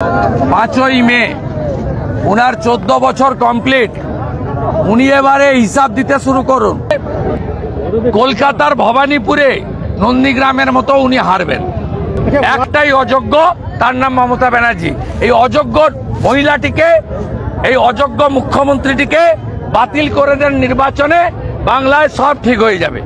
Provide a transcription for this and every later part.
5ই মে উনার 14 বছর কমপ্লিট। উনি এবারে হিসাব দিতে শুরু করুন। কলকাতার ভবানীপুরে নন্দীগ্রামের মতো উনি হারবেন। একটাই অযোগ্য, তার নাম মমতা ব্যানার্জি। এই অযোগ্য মহিলাটিকে, এই অযোগ্য মুখ্যমন্ত্রীটিকে বাতিল করে দেন নির্বাচনে, বাংলায় সব ঠিক হয়ে যাবে।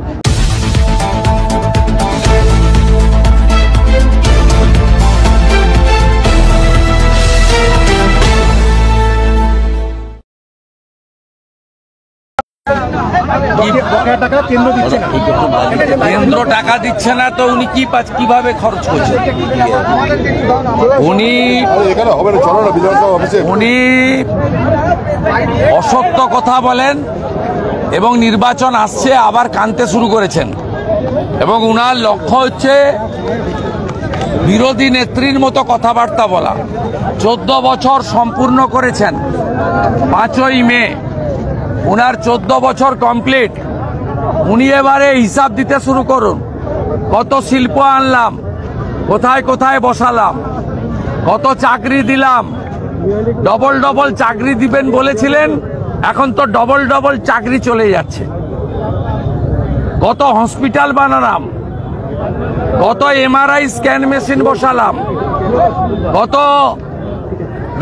কেন্দ্র টাকা দিচ্ছে না তো উনি কিভাবে খরচ করছেন? উনি অসত্য কথা বলেন এবং নির্বাচন আসছে আবার কানতে শুরু করেছেন, এবং উনার লক্ষ্য হচ্ছে বিরোধী নেত্রীর মতো কথাবার্তা বলা। 14 বছর সম্পূর্ণ করেছেন। 5ই মে উনার 14 বছর কমপ্লিট। উনি এবারে হিসাব দিতে শুরু করুন। কত শিল্প আনলাম, কোথায় কোথায় বসালাম, কত চাকরি দিলাম। ডবল ডবল চাকরি দিবেন বলেছিলেন, এখন তো ডবল ডবল চাকরি চলে যাচ্ছে। কত হসপিটাল বানালাম, কত এমআরআই স্ক্যান মেশিন বসালাম, কত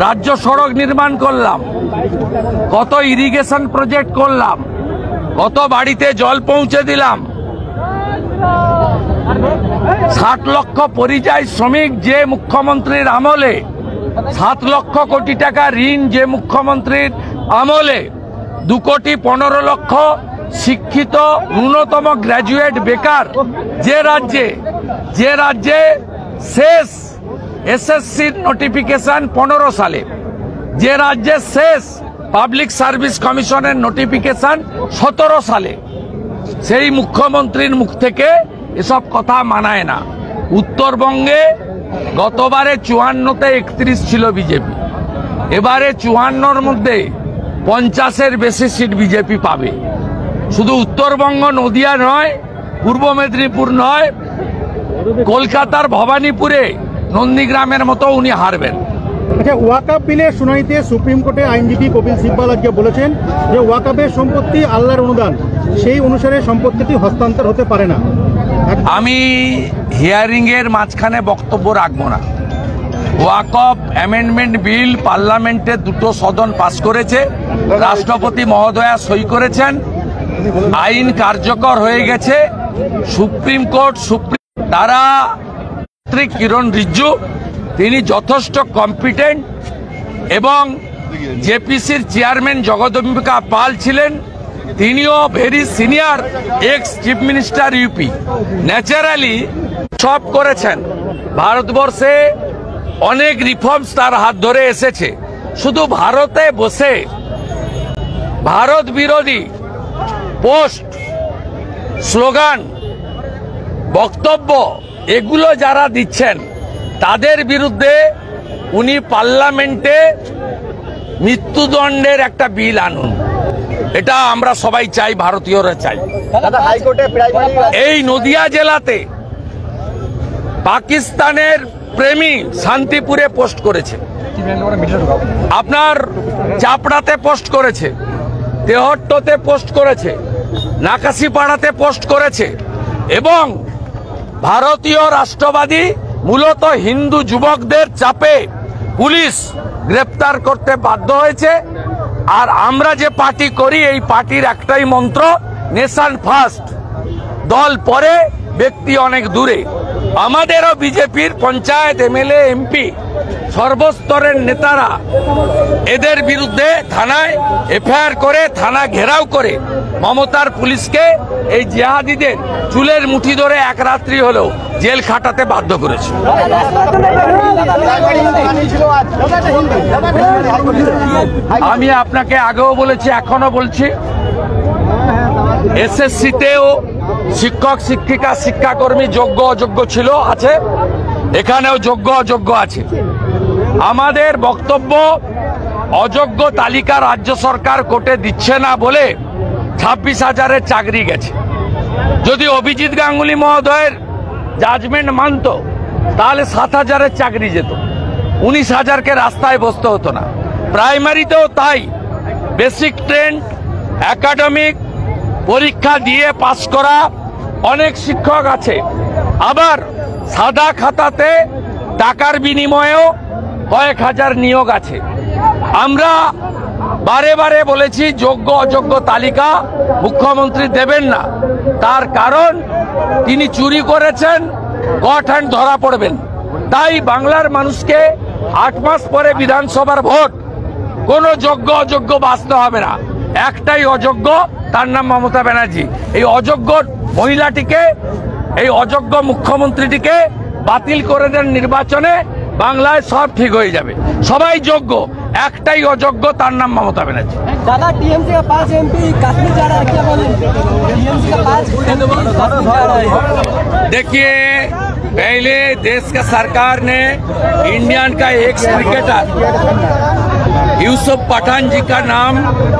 রাজ্য সড়ক নির্মাণ করলাম, কত ইরিগেশন প্রজেক্ট করলাম, কত বাড়িতে জল পৌঁছে দিলাম। 60 লক্ষ পরিযায়ী শ্রমিক যে মুখ্যমন্ত্রীর আমলে, 7 লক্ষ কোটি টাকা ঋণ যে মুখ্যমন্ত্রীর আমলে, 2 কোটি 15 লক্ষ শিক্ষিত ন্যূনতম গ্র্যাজুয়েট বেকার যে রাজ্যে শেষ এসএসসির নোটিফিকেশন 15 সালে, যে রাজ্যে শেষ পাবলিক সার্ভিস কমিশনের নোটিফিকেশন 17 সালে, সেই মুখ্যমন্ত্রীর মুখ থেকে এসব কথা মানায় না। উত্তরবঙ্গে গতবারে 54তে 31 ছিল বিজেপি, এবারে 54র মধ্যে 50-এর বেশি সিট বিজেপি পাবে। শুধু উত্তরবঙ্গ, নদিয়া নয়, পূর্ব মেদিনীপুর নয়, কলকাতার ভবানীপুরে নন্দীগ্রামের মতো উনি হারবেন। আচ্ছা, ওয়াকআপ বিলের শুনানিতে সুপ্রিম কোর্টে আইনজীবী কপিল সিব্বল আজকে বলেছেন যে ওয়াকআপের সম্পত্তি আল্লাহর অনুদান, সেই অনুসারে সম্পত্তিটি হস্তান্তর হতে পারে না। আমি হিয়ারিং এর মাঝখানে বক্তব্য রাখবো না। ওয়াকআপ অ্যামেন্ডমেন্ট বিল পার্লামেন্টে 2টো সদন পাস করেছে, রাষ্ট্রপতি মহোদয়া সই করেছেন, আইন কার্যকর হয়ে গেছে। সুপ্রিম কোর্ট তারা কিরণ রিজ্জু, তিনি যথেষ্ট কম্পিটেন্ট, এবং জেপিসির চেয়ারম্যান জগদম্বিকা পাল ছিলেন, তিনিও very senior x chief minister UP. Naturally সব করেছেন। ভারতবর্ষে অনেক রিফর্মস তার হাত ধরে এসেছে। শুধু ভারতে বসে ভারত বিরোধী পোস্ট, স্লোগান, বক্তব্য এগুলো যারা দিচ্ছেন তাদের বিরুদ্ধে উনি পার্লামেন্টে মৃত্যুদণ্ডের একটা বিল আনুন। এটা আমরা সবাই চাই, ভারতীয়রা চাই। এই নদিয়া জেলাতে পাকিস্তানের প্রেমী শান্তিপুরে পোস্ট করেছে, আপনার চাপড়াতে পোস্ট করেছে, তেহট্টতে পোস্ট করেছে, নাকাশিপাড়াতে পোস্ট করেছে, এবং ভারতীয় রাষ্ট্রবাদী মূলত হিন্দু যুবকদের চাপে পুলিশ গ্রেপ্তার করতে বাধ্য হয়েছে। আর আমরা যে পার্টি করি, এই পার্টির একটাই মন্ত্র, নেশন ফার্স্ট, দল পরে, ব্যক্তি অনেক দূরে। আমাদেরও বিজেপির পঞ্চায়েত, এমএলএ, এমপি, সর্বস্তরের নেতারা এদের বিরুদ্ধে থানায় এফআইআর করে, থানা ঘেরাও করে মমতার পুলিশকে এই জিহাদিদের চুলের মুঠি ধরে এক রাত্রি হলেও জেল খাটাতে বাধ্য করেছে। আমি আপনাকে আগেও বলেছি, এখনো বলছি, এসএসসিতেও শিক্ষক, শিক্ষিকা, শিক্ষাকর্মী যোগ্য অযোগ্য ছিল, আছে, এখানেও যোগ্য অযোগ্য আছে। আমাদের বক্তব্য, অযোগ্য তালিকা রাজ্য সরকার কোর্টে দিচ্ছে না বলে 26,000-এর চাকরি গেছে। যদি অভিজিৎ গাঙ্গুলি মহোদয়ের জাজমেন্ট মানত তাহলে 7,000-এর চাকরি যেত। 19,000কে রাস্তায় বসতে হতো না। প্রাইমারিতেও তাই, বেসিক ট্রেন্ড একাডেমিক পরীক্ষা দিয়ে পাস করা অনেক শিক্ষক আছে। আবার সাদা খাতাতে টাকার বিনিময়েও কয়েক হাজার নিয়োগ আছে। আমরা বারে বারে বলেছি যোগ্য অযোগ্য তালিকা মুখ্যমন্ত্রী দেবেন না, তার কারণ তিনি চুরি করেছেন, গট হ্যান্ড ধরা পড়বেন। তাই বাংলার মানুষকে 8 মাস পরে বিধানসভার ভোট কোনো যোগ্য অযোগ্য বাঁচতে হবে না। একটাই অযোগ্য, তার নাম মমতা ব্যানার্জি। এই অযোগ্য মহিলাটিকে, এই অযোগ্য মুখ্যমন্ত্রীটিকে বাতিল করে দেন নির্বাচনে, বাংলায় সব ঠিক হয়ে যাবে। সবাই যোগ্য, একটাই অযোগ্য, তার नाम ममता बनर्जी। दादा टीएमसी का 5 एमपी कश्मीर जा रहा है, क्या बोलें? टीएमसी का 5 एमपी कश्मीर जा रहा है। देखिए, पहले देश का सरकार ने इंडियन का एक क्रिकेटर यूसुफ पठान जी का नाम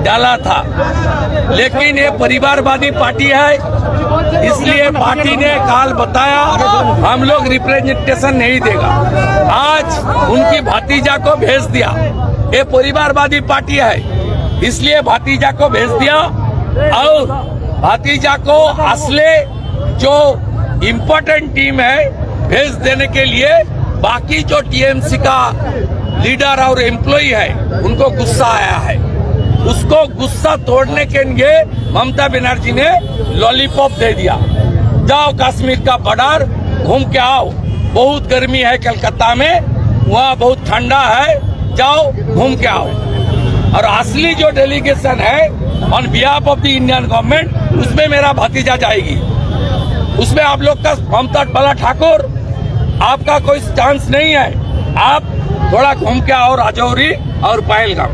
डाला था, लेकिन ये परिवारवादी पार्टी है, इसलिए पार्टी ने काल बताया हम लोग रिप्रेजेंटेशन नहीं देगा। आज उनकी भतीजा को भेज दिया। ये परिवारवादी पार्टी है, इसलिए भतीजा को भेज दिया। और भतीजा को असले जो इम्पोर्टेंट टीम है भेज देने के लिए बाकी जो टीएमसी का लीडर और एम्प्लॉय है उनको गुस्सा आया है। उसको गुस्सा तोड़ने के लिए ममता बनर्जी ने लॉलीपॉप दे दिया। जाओ कश्मीर का बॉर्डर घूम के आओ, बहुत गर्मी है कलकत्ता में, वहाँ बहुत ठंडा है, जाओ घूम के आओ। और असली जो डेलीगेशन है on behalf of the Indian government, उसमें मेरा भतीजा जाएगी। उसमें आप लोग का ममता बाला ठाकुर, आपका कोई चांस नहीं है। आप थोड़ा घूम के आओ राजौरी और पहलगाम।